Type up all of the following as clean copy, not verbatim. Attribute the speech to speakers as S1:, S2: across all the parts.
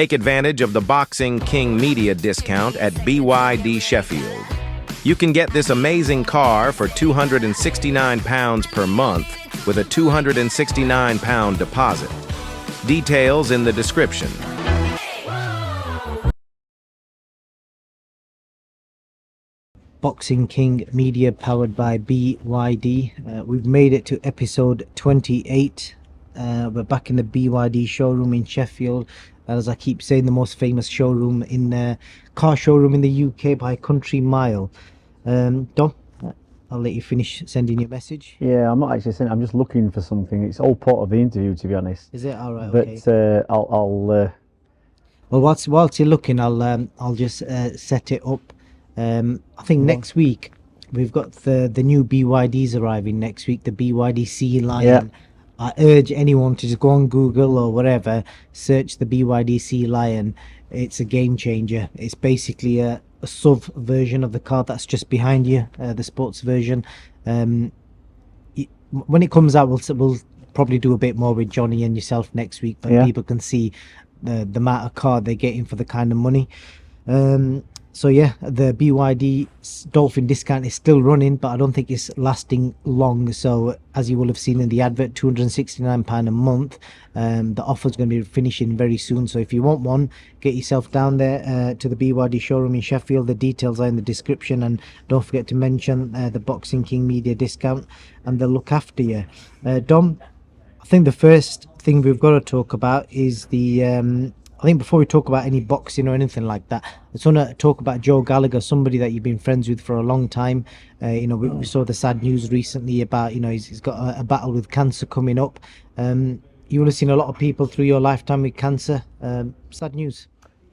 S1: Take advantage of the Boxing King media discount at BYD Sheffield. You can get this amazing car for £269 per month with a £269 deposit. Details in the description.
S2: Boxing King media powered by BYD. We've made it to episode 28. We're back in the BYD showroom in Sheffield. As I keep saying, the most famous showroom in car showroom in the UK by country mile. Dom, I'll let you finish sending your message.
S3: Yeah, I'm not actually sending. I'm just looking for something. It's all part of the interview, to be honest.
S2: Is it all right?
S3: But
S2: okay.
S3: Well,
S2: whilst you're looking, I'll just set it up. I think next week we've got the new BYDs arriving next week. The BYD C line.
S3: Yeah.
S2: I urge anyone to just go on Google or whatever, search the BYD Sea Lion. It's a game changer. It's basically a SUV version of the car that's just behind you, the sports version. When it comes out, we'll probably do a bit more with Johnny and yourself next week, but people can see the amount of car they're getting for the kind of money. So yeah, the BYD Dolphin discount is still running, but I don't think it's lasting long. So as you will have seen in the advert, £269 a month. The offer's going to be finishing very soon. So if you want one, get yourself down there to the BYD showroom in Sheffield. The details are in the description, and don't forget to mention the Boxing King media discount, and they'll look after you. Dom, I think the first thing we've got to talk about is the I think before we talk about any boxing or anything like that, I just want to talk about Joe Gallagher, somebody that you've been friends with for a long time. We saw the sad news recently about, he's got a battle with cancer coming up. You would have seen a lot of people through your lifetime with cancer. Sad news.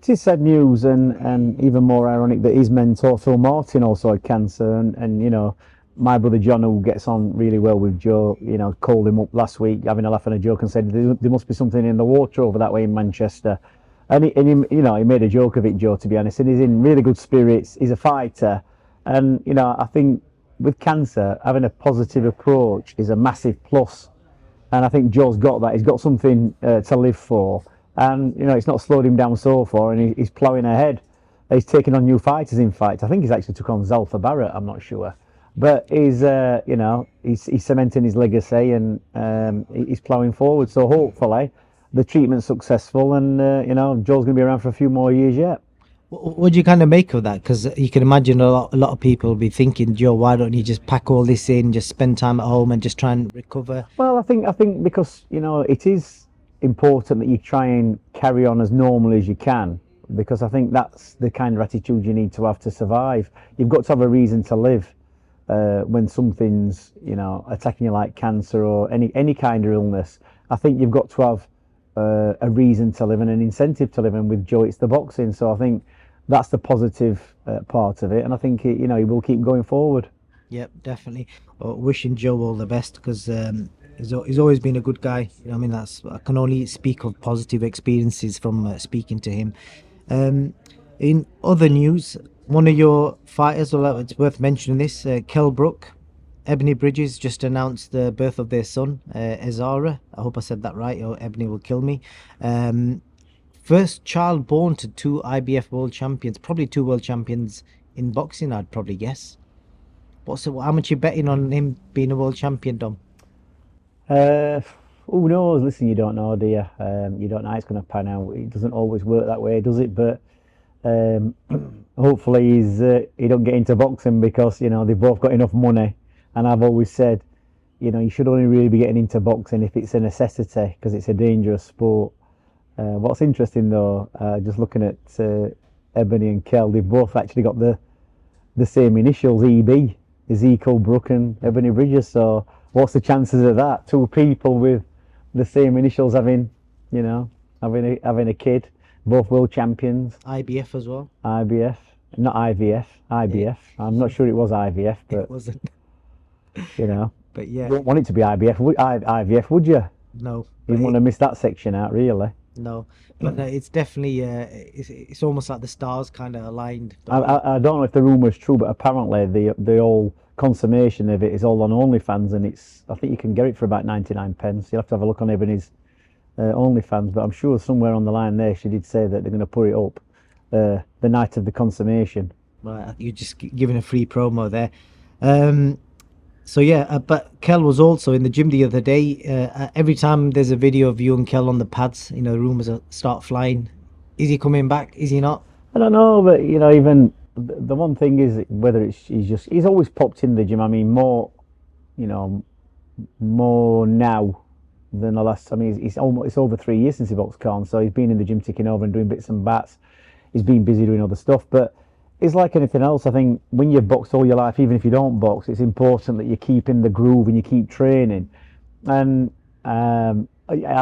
S3: it is sad news, and even more ironic that his mentor Phil Martin also had cancer, and my brother John, who gets on really well with Joe, called him up last week having a laugh and a joke and said there must be something in the water over that way in Manchester. And he made a joke of it, Joe, to be honest, and he's in really good spirits. He's a fighter, and I think with cancer, having a positive approach is a massive plus. And I think Joe's got that. He's got something to live for, and it's not slowed him down so far, and he's ploughing ahead. He's taking on new fighters. In fact, I think he's actually took on Zalfa Barrett. I'm not sure, but he's cementing his legacy, and he's ploughing forward. So hopefully the treatment's successful, and Joe's going to be around for a few more years yet.
S2: What do you kind of make of that? Because you can imagine a lot of people will be thinking, Joe, why don't you just pack all this in, just spend time at home and just try and recover?
S3: Well, I think because it is important that you try and carry on as normal as you can, because I think that's the kind of attitude you need to have to survive. You've got to have a reason to live when something's attacking you like cancer or any kind of illness. I think you've got to have a reason to live and an incentive to live, and with Joe it's the boxing. So I think that's the positive part of it, and I think he will keep going forward.
S2: Yep, definitely. Wishing Joe all the best, because he's always been a good guy. I can only speak of positive experiences from speaking to him. In other news, one of your fighters, it's worth mentioning this, Kell Brook, Ebanie Bridges just announced the birth of their son, Ezara. I hope I said that right, or Ebanie will kill me. First child born to two IBF world champions, probably two world champions in boxing, I'd probably guess. How much you betting on him being a world champion, Dom?
S3: Who knows? Listen, you don't know, do you? You don't know how it's going to pan out. It doesn't always work that way, does it? But hopefully he don't get into boxing, because they've both got enough money. And I've always said, you should only really be getting into boxing if it's a necessity, because it's a dangerous sport. What's interesting though, just looking at Ebanie and Kell, they've both actually got the same initials, EB, Ezekiel Brook and Ebanie Bridges. So what's the chances of that? Two people with the same initials having a kid, both world champions.
S2: IBF as well.
S3: IBF, not IVF. IBF. I'm not sure it was IVF, but
S2: it wasn't.
S3: But yeah, you don't want it to be IVF, would you?
S2: No.
S3: You wouldn't want to miss that section out, really.
S2: No, but it's definitely it's almost like the stars kind of aligned.
S3: I don't know if the rumour is true, but apparently the whole consummation of it is all on OnlyFans, and I think you can get it for about 99 pence. You'll have to have a look on Ebanie's OnlyFans, but I'm sure somewhere on the line there she did say that they're going to put it up the night of the consummation.
S2: Right, you're just giving a free promo there. So yeah, but Kell was also in the gym the other day. Every time there's a video of you and Kell on the pads, you know, the rumours start flying. Is he coming back? Is he not?
S3: I don't know, but you know, even the one thing is whether he's always popped in the gym. I mean, more, you know, more now than the last. I mean, it's over 3 years since he boxed Khan, so he's been in the gym ticking over and doing bits and bats. He's been busy doing other stuff, but it's like anything else. I think when you've boxed all your life, even if you don't box, it's important that you keep in the groove and you keep training. And I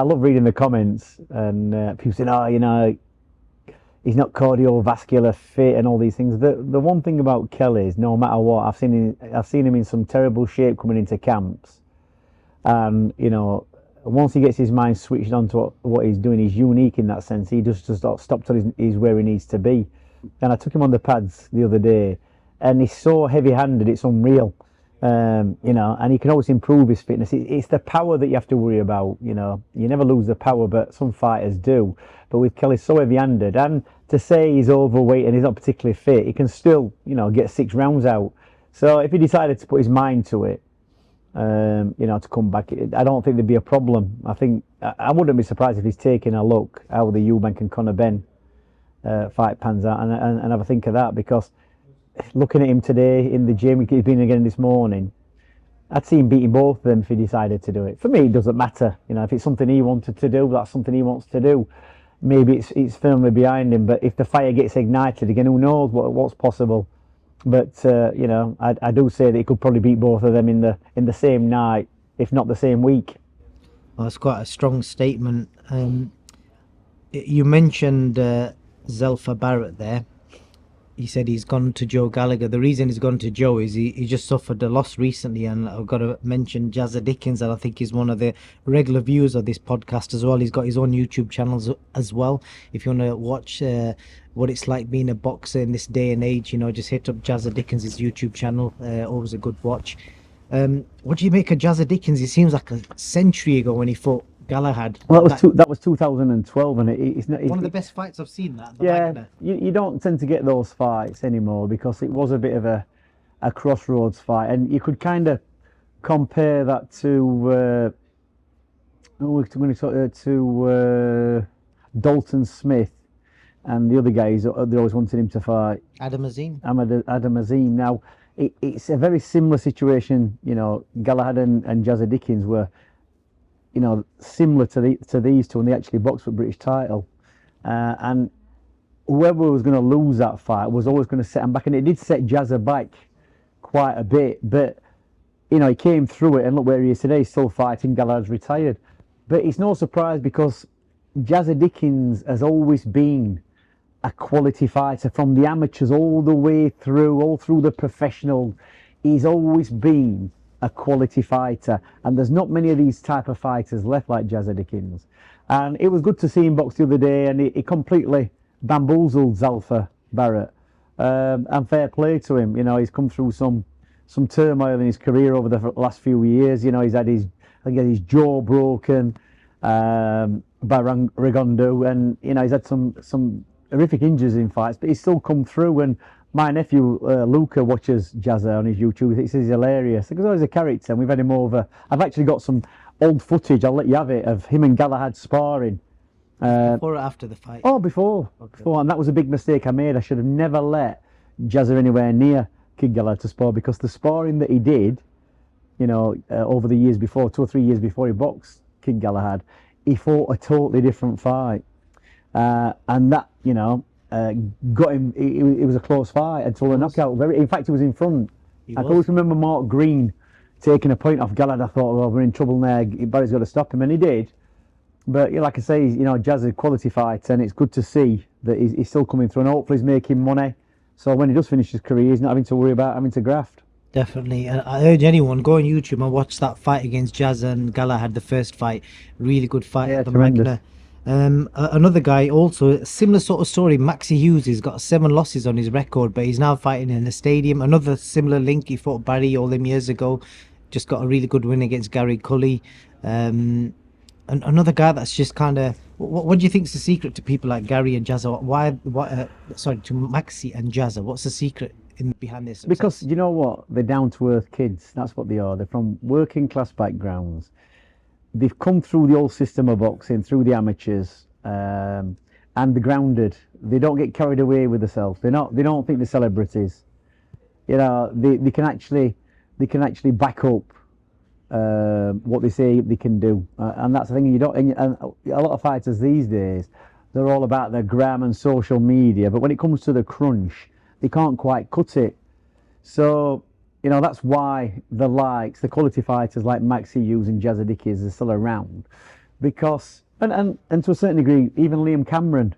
S3: love reading the comments and people saying, "Oh, you know, he's not cardiovascular fit and all these things." The one thing about Kell is, no matter what, I've seen him in some terrible shape coming into camps, and you know, once he gets his mind switched on to what he's doing, he's unique in that sense. He just stop till he's where he needs to be. And I took him on the pads the other day, and he's so heavy-handed, it's unreal. You know, and he can always improve his fitness. It's the power that you have to worry about. You know, you never lose the power, but some fighters do. But with Kell, he's so heavy-handed, and to say he's overweight and he's not particularly fit, he can still, you know, get 6 rounds out. So if he decided to put his mind to it, you know, to come back, I don't think there'd be a problem. I think I wouldn't be surprised if he's taking a look how the Eubank and Conor Ben fight pans out and have a think of that, because looking at him today in the gym, he's been again this morning, I'd see him beating both of them if he decided to do it. For me, it doesn't matter. You know, if it's something he wanted to do, that's something he wants to do. Maybe it's firmly behind him, but if the fire gets ignited again, who knows what's possible. But you know, I do say that he could probably beat both of them in the same night, if not the same week.
S2: Well, that's quite a strong statement. You mentioned Zelfa Barrett there. He said he's gone to Joe Gallagher. The reason he's gone to Joe is he just suffered a loss recently, and I've got to mention Jazza Dickens, and I think he's one of the regular viewers of this podcast as well. He's got his own YouTube channels as well. If you want to watch what it's like being a boxer in this day and age, you know, just hit up Jazza Dickens' YouTube channel. Always a good watch. What do you make of Jazza Dickens? It seems like a century ago when he fought Gallagher.
S3: Well, that was 2012, and it's
S2: one of the best fights I've seen.
S3: You don't tend to get those fights anymore, because it was a bit of a crossroads fight, and you could kind of compare that to Dalton Smith and the other guys. They always wanted him to fight
S2: Adam Azim.
S3: Now it's a very similar situation. You know, Gallagher and Jazza Dickens were, you know, similar to these two, and they actually boxed for British title. And whoever was going to lose that fight was always going to set him back, and it did set Jazza back quite a bit. But you know, he came through it, and look where he is today, still fighting. Gallagher's retired, but it's no surprise, because Jazza Dickens has always been a quality fighter, from the amateurs all the way through, all through the professional. He's always been a quality fighter, and there's not many of these type of fighters left like Jazza Dickens. And it was good to see him box the other day, and he completely bamboozled Zelfa Barrett. And fair play to him. You know, he's come through some turmoil in his career over the last few years. You know, he's had his jaw broken by Rigondeaux, and you know, he's had some horrific injuries in fights, but he's still come through. And my nephew Luca watches Jazza on his YouTube. He says he's hilarious because he's a character, and we've had him over. I've actually got some old footage, I'll let you have it, of him and Gallagher sparring.
S2: Before or after the fight?
S3: Oh, before. Okay. Before, and that was a big mistake I made. I should have never let Jazza anywhere near Kid Gallagher to spar, because the sparring that he did, you know, over the years before, 2 or 3 years before he boxed Kid Gallagher, he fought a totally different fight. And that, you know, got him. It was a close fight until the knockout. In fact, he was in front. I can always remember Mark Green taking a point off Gallagher. I thought, well, we're in trouble there. Barry's got to stop him, and he did. But you know, like I say, you know, Jazz is a quality fighter, and it's good to see that he's still coming through, and hopefully he's making money. So when he does finish his career, he's not having to worry about having to graft.
S2: Definitely. I urge anyone, go on YouTube and watch that fight against Jazza and Gallagher, the first fight. Really good fight.
S3: Yeah, tremendous.
S2: Another guy, also a similar sort of story, Maxi Hughes. He's got 7 losses on his record, but he's now fighting in a stadium. Another similar link, he fought Barry all them years ago, just got a really good win against Gary Cully. another guy that's just kind of. What do you think is the secret to people like Gary and Jazza? Why? What? Sorry, to Maxi and Jazza. What's the secret in behind this?
S3: Because you know what, they're down to earth kids. That's what they are. They're from working class backgrounds. They've come through the old system of boxing, through the amateurs, and they're grounded. They don't get carried away with themselves. They're not. They don't think they're celebrities. You know, they can actually back up what they say they can do, and that's the thing. You don't. And a lot of fighters these days, they're all about their gram and social media, but when it comes to the crunch, they can't quite cut it. So, you know, that's why the quality fighters like Maxi, Hughes and Jazza Dickens are still around, because and to a certain degree, even Liam Cameron.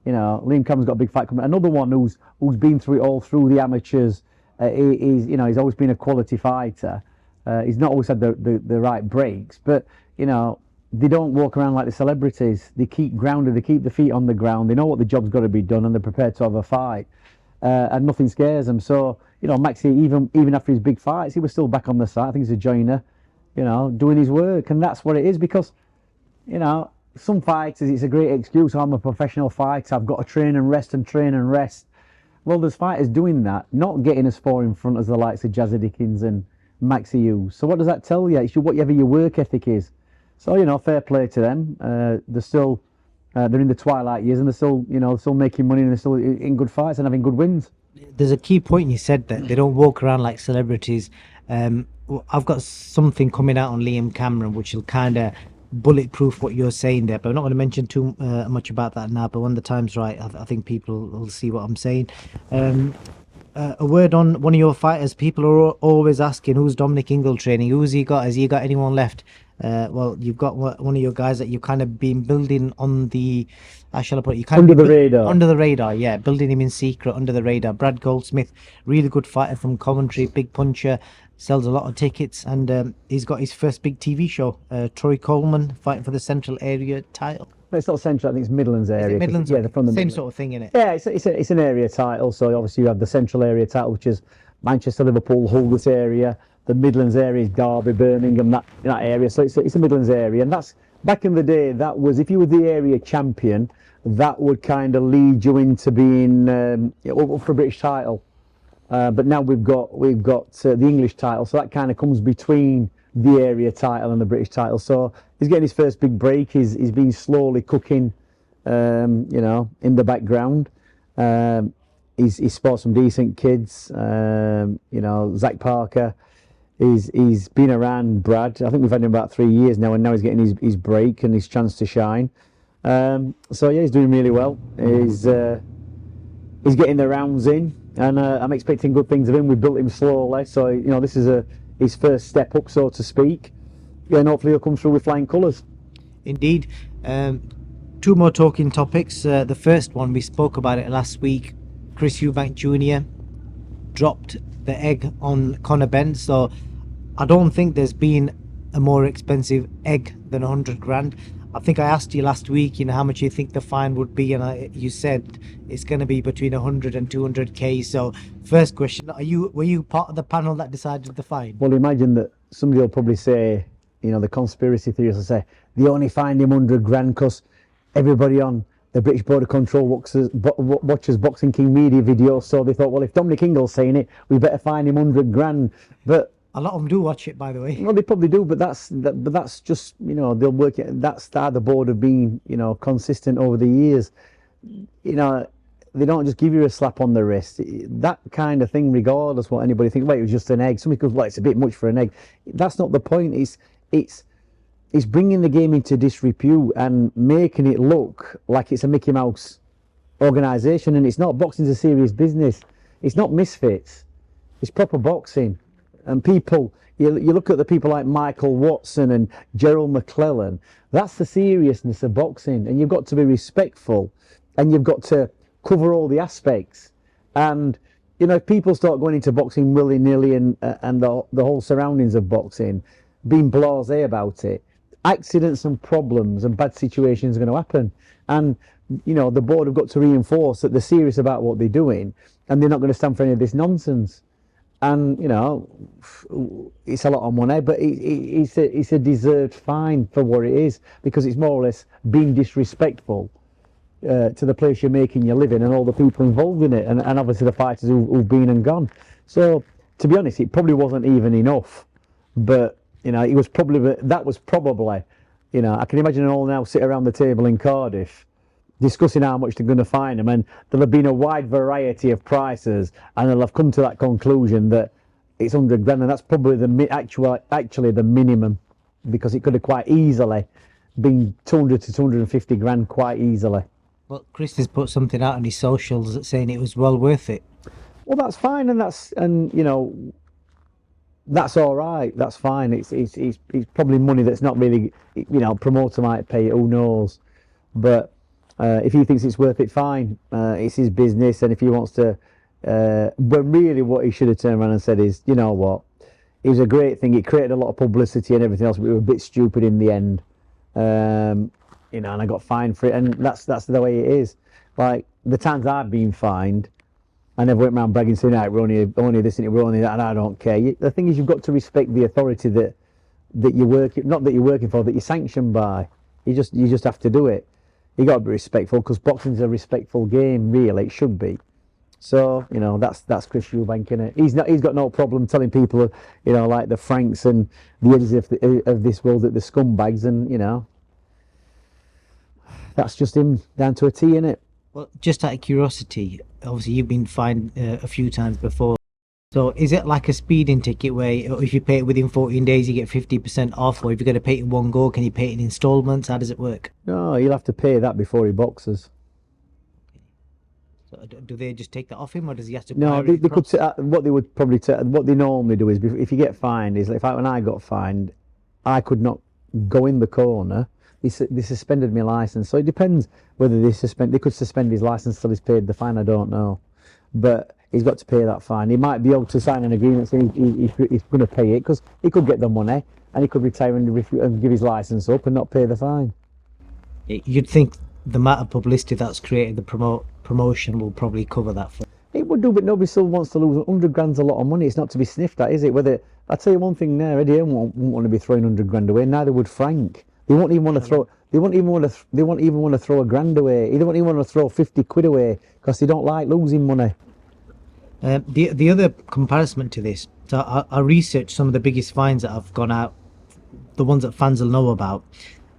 S3: You know, Liam Cameron's got a big fight coming. Another one who's been through it all through the amateurs. He's always been a quality fighter. He's not always had the right breaks, but you know, they don't walk around like the celebrities. They keep grounded. They keep the feet on the ground. They know what the job's got to be done, and they're prepared to have a fight. And nothing scares them. So you know, Maxi, even after his big fights, he was still back on the side. I think he's a joiner, you know, doing his work, and that's what it is. Because you know, some fighters, it's a great excuse. I'm a professional fighter. I've got to train and rest and train and rest. Well, there's fighters doing that, not getting as far in front as the likes of Jazza Dickens and Maxi Hughes. So what does that tell you? It's whatever your work ethic is. So you know, fair play to them. They're still they're in the twilight years, and they're still making money, and they're still in good fights and having good wins.
S2: There's a key point you said that they don't walk around like celebrities. I've got something coming out on Liam Cameron which will kind of bulletproof what you're saying there, but I'm not going to mention too much about that now. But when the time's right, I think people will see what I'm saying. A word on one of your fighters. People are always asking, who's Dominic Ingle training? Who's he got? Has he got anyone left? Well, you've got one of your guys that you've kind of been building on the, how shall I put it? You kind
S3: Under
S2: of
S3: the radar.
S2: Under the radar, yeah. Building him in secret, under the radar. Brad Goldsmith, really good fighter from Coventry, big puncher, sells a lot of tickets, and he's got his first big TV show. Troy Coleman fighting for the Central Area title.
S3: No, it's not Central. I think it's Midlands area.
S2: Midlands?
S3: Yeah, they're from the
S2: same
S3: Midlands.
S2: sort of thing, innit?
S3: Yeah, it's an area title. So obviously you have the Central area title, which is Manchester, Liverpool, Hull, this area. The Midlands area is Derby, Birmingham, that area. So it's a Midlands area, and that's back in the day. That was, if you were the area champion, that would kind of lead you into being up for a British title. But now we've got the English title, so that kind of comes between the area title and the British title. So he's getting his first big break. He's been slowly cooking, you know, in the background. He's spotted some decent kids. You know, Zach Parker. He's been around Brad. I think we've had him about 3 years now, and now he's getting his break and his chance to shine. So yeah, he's doing really well. He's getting the rounds in, and I'm expecting good things of him. We built him slowly, so you know, this is his first step up, so to speak. Yeah, and hopefully he'll come through with flying colours.
S2: Indeed. Two more talking topics. The first one, we spoke about it last week. Chris Eubank Jr. dropped the egg on Conor Benn, so I don't think there's been a more expensive egg than 100 grand. I think I asked you last week, you know, how much you think the fine would be, and you said it's going to be between 100 and 200k. So first question, were you part of the panel that decided the fine?
S3: Well, imagine that somebody will probably say, you know, the conspiracy theorists will say they only fined him 100 grand because everybody on the British Board of Control watches Boxing King media videos, so they thought, well, if Dominic Ingle's saying it, we better fine him 100 grand. But
S2: a lot of them do watch it, by the way.
S3: Well, they probably do, but that's just, you know, they'll work it. That's how the board have been, you know, consistent over the years. You know, they don't just give you a slap on the wrist. That kind of thing, regardless what anybody thinks, well, it was just an egg. Somebody goes, well, it's a bit much for an egg. That's not the point. It's bringing the game into disrepute and making it look like it's a Mickey Mouse organisation, and it's not. Boxing's a serious business. It's not misfits. It's proper boxing. And people, you look at the people like Michael Watson and Gerald McClellan, that's the seriousness of boxing, and you've got to be respectful, and you've got to cover all the aspects. And you know, if people start going into boxing willy-nilly and the whole surroundings of boxing, being blasé about it, accidents and problems and bad situations are going to happen. And you know, the board have got to reinforce that they're serious about what they're doing, and they're not going to stand for any of this nonsense. and you know, it's a lot of money, but it's a deserved fine for what it is, because it's more or less being disrespectful to the place you're making your living and all the people involved in it, and obviously the fighters who've been and gone. So to be honest, it probably wasn't even enough, but you know, that was probably, you know, I can imagine them all now sit around the table in Cardiff discussing how much they're going to fine them, and there'll have been a wide variety of prices, and they'll have come to that conclusion that it's 100 grand, and that's probably actually the minimum, because it could have quite easily been 200 to 250 grand quite easily.
S2: Well, Chris has put something out on his socials saying it was well worth it.
S3: Well, that's fine, and you know, that's all right. That's fine. It's probably money that's not really, you know, promoter might pay it, who knows, but if he thinks it's worth it, fine. It's his business, and if he wants to, but really what he should have turned around and said is, you know what, it was a great thing. It created a lot of publicity and everything else, but we were a bit stupid in the end. You know, and I got fined for it, and that's the way it is. Like the times I've been fined, I never went around bragging saying, "Right, we're only this and we're only that," and I don't care. The thing is, you've got to respect the authority that you're working, not that you're working for, that you're sanctioned by. You just have to do it. You got to be respectful, because boxing's a respectful game, really. It should be. So you know, that's Chris Eubank, innit? He's got no problem telling people, you know, like the Franks and the Eddies of this world, that the scumbags, and you know, that's just him down to a T, innit?
S2: Well, just out of curiosity, obviously you've been fined a few times before. So is it like a speeding ticket where if you pay it within 14 days you get 50% off, or if you're going to pay it in one go, can you pay it in installments? How does it work?
S3: No, you'll have to pay that before he boxes.
S2: So do they just take that off him, or does he have to?
S3: No, they could. What they would probably what they normally do is, if you get fined, is like when I got fined, I could not go in the corner. They suspended my license, so it depends whether they could suspend his license till he's paid the fine. I don't know, but he's got to pay that fine. He might be able to sign an agreement saying he's going to pay it, because he could get the money and he could retire and give his license up and not pay the fine.
S2: You'd think the amount of publicity that's created, the promotion will probably cover that for.
S3: It would do, but nobody still wants to lose 100 grand's a lot of money. It's not to be sniffed at, is it? Whether I tell you one thing there, Eddie won't want to be throwing 100 grand away. Neither would Frank. They won't even want to throw. They won't even want to throw a grand away. They won't even want to throw 50 quid away, because they don't like losing money.
S2: The other comparison to this, so I researched some of the biggest fines that have gone out, the ones that fans will know about.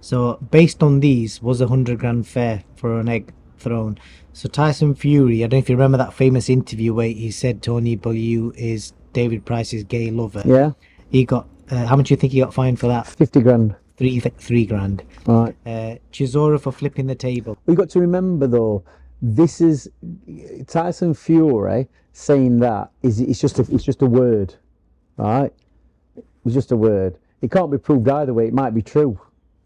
S2: So based on these, was 100 grand fair for an egg thrown? So Tyson Fury, I don't know if you remember that famous interview where he said Tony Bellew is David Price's gay lover.
S3: Yeah.
S2: He got how much do you think he got fined for that?
S3: 50 grand.
S2: Three grand.
S3: Right.
S2: Chisora for flipping the table.
S3: We've got to remember though, this is Tyson Fury saying that it's just a word, right? It's just a word. It can't be proved either way. It might be true.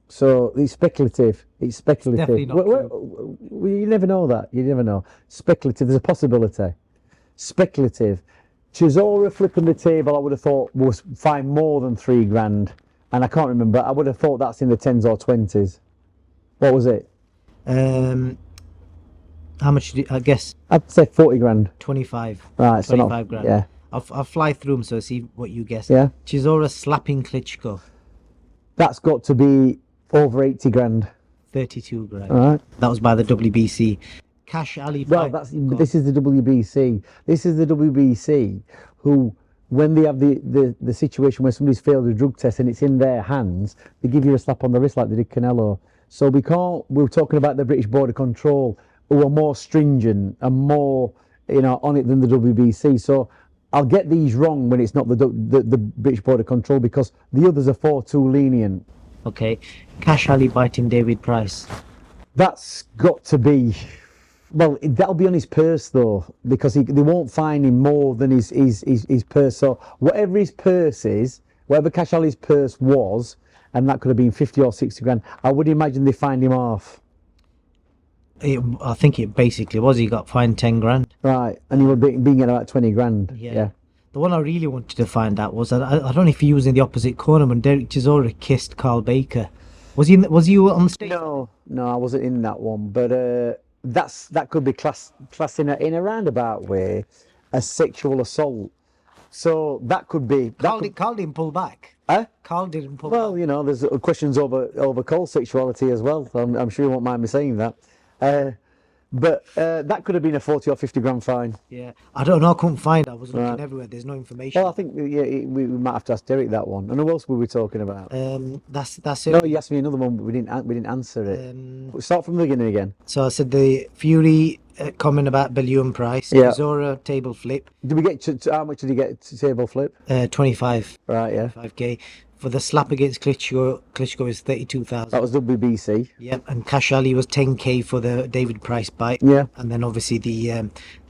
S3: So it's speculative. It's speculative.
S2: Definitely not true.
S3: You never know that. You never know. Speculative. There's a possibility. Speculative. Chisora flipping the table, I would have thought was fined more than 3 grand. And I can't remember. I would have thought that's in the 10s or 20s. What was it?
S2: How much did I guess?
S3: I'd say 40 grand.
S2: 25.
S3: Right,
S2: 25 grand.
S3: Yeah.
S2: I'll fly through them so see what you guess.
S3: Yeah.
S2: Chisora slapping Klitschko.
S3: That's got to be over 80 grand.
S2: 32 grand.
S3: All right.
S2: That was by the WBC. Cash Ali.
S3: Well, this is the WBC. This is the WBC who, when they have the situation where somebody's failed a drug test and it's in their hands, they give you a slap on the wrist like they did Canelo. So we're talking about the British Border Control, who are more stringent and more, you know, on it than the WBC. So I'll get these wrong when it's not the British Border Control, because the others are far too lenient.
S2: Okay. Cash Ali biting David Price.
S3: That's got to be. Well, that'll be on his purse though, because they won't fine him more than his purse. So whatever his purse is, whatever Cash Ali's purse was, and that could have been 50 or 60 grand, I would imagine they fined him off.
S2: I think it basically was. He got fined 10 grand.
S3: Right, and he would be getting about 20 grand.
S2: Yeah. The one I really wanted to find out was, I don't know if he was in the opposite corner when Derek Chisora kissed Carl Baker. Was you on the stage?
S3: No, I wasn't in that one, but that could be classed in a roundabout way as sexual assault. So that could be.
S2: Carl didn't pull back.
S3: Eh?
S2: Carl didn't pull
S3: Well,
S2: back.
S3: you know, there's questions over Cole's sexuality as well. I'm sure you won't mind me saying that. But that could have been a 40 or 50 grand fine.
S2: Yeah, I don't know. I couldn't find. I was looking
S3: Right.
S2: everywhere. There's no information.
S3: Well, I think we might have to ask Derek that one. And who else were we talking about?
S2: That's it.
S3: No, you asked me another one, but we didn't answer it. We'll start from the beginning again.
S2: So I said the Fury comment about Billion price.
S3: Yeah.
S2: Zora table flip.
S3: Did we get to how much did he get to table flip?
S2: 25.
S3: Right, yeah.
S2: 5k. For the slap against Klitschko is 32,000.
S3: That was WBC.
S2: Yep, and Cash Ali was 10k for the David Price bite.
S3: Yeah.
S2: And then obviously the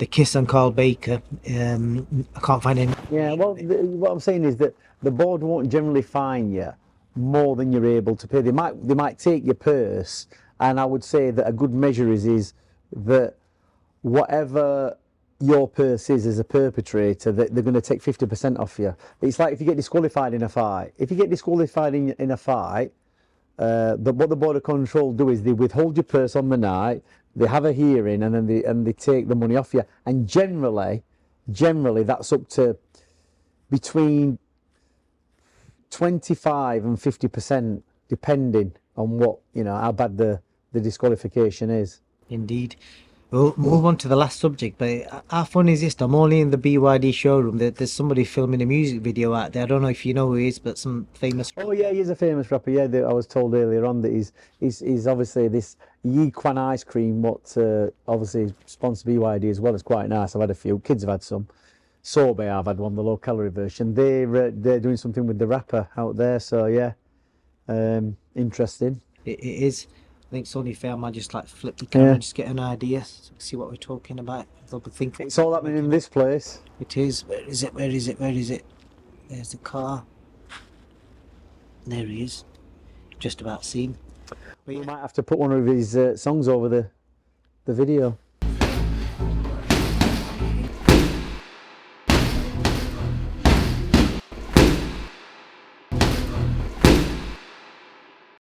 S2: kiss on Carl Baker. I can't find any.
S3: Yeah, well, what I'm saying is that the board won't generally fine you more than you're able to pay. They might take your purse, and I would say that a good measure is that whatever your purse is as a perpetrator, that they're going to take 50% off you. It's like if you get disqualified in a fight. If you get disqualified in a fight, what the Border Control do is they withhold your purse on the night, they have a hearing, and then they take the money off you. And generally that's up to between 25 and 50%, depending on what, you know, how bad the disqualification is.
S2: Indeed. We'll move on to the last subject, but how fun is this? I'm only in the BYD showroom. There's somebody filming a music video out there. I don't know if you know who he is, but some famous.
S3: Oh yeah, he's a famous rapper. Yeah, I was told earlier on that he's obviously this Yequan ice cream. What obviously sponsored BYD as well. It's quite nice. I've had a few. Kids have had some. Sorbet, I've had one, the low calorie version. They're doing something with the rapper out there. So yeah, interesting.
S2: It is. I think it's only fair I might just like flip the camera,
S3: Yeah.
S2: just get an idea, see what we're talking about. They'll be thinking.
S3: It's all happening in this place.
S2: It is. Where is it? Where is it? Where is it? There's the car. There he is. Just about seen.
S3: We might have to put one of his songs over the video.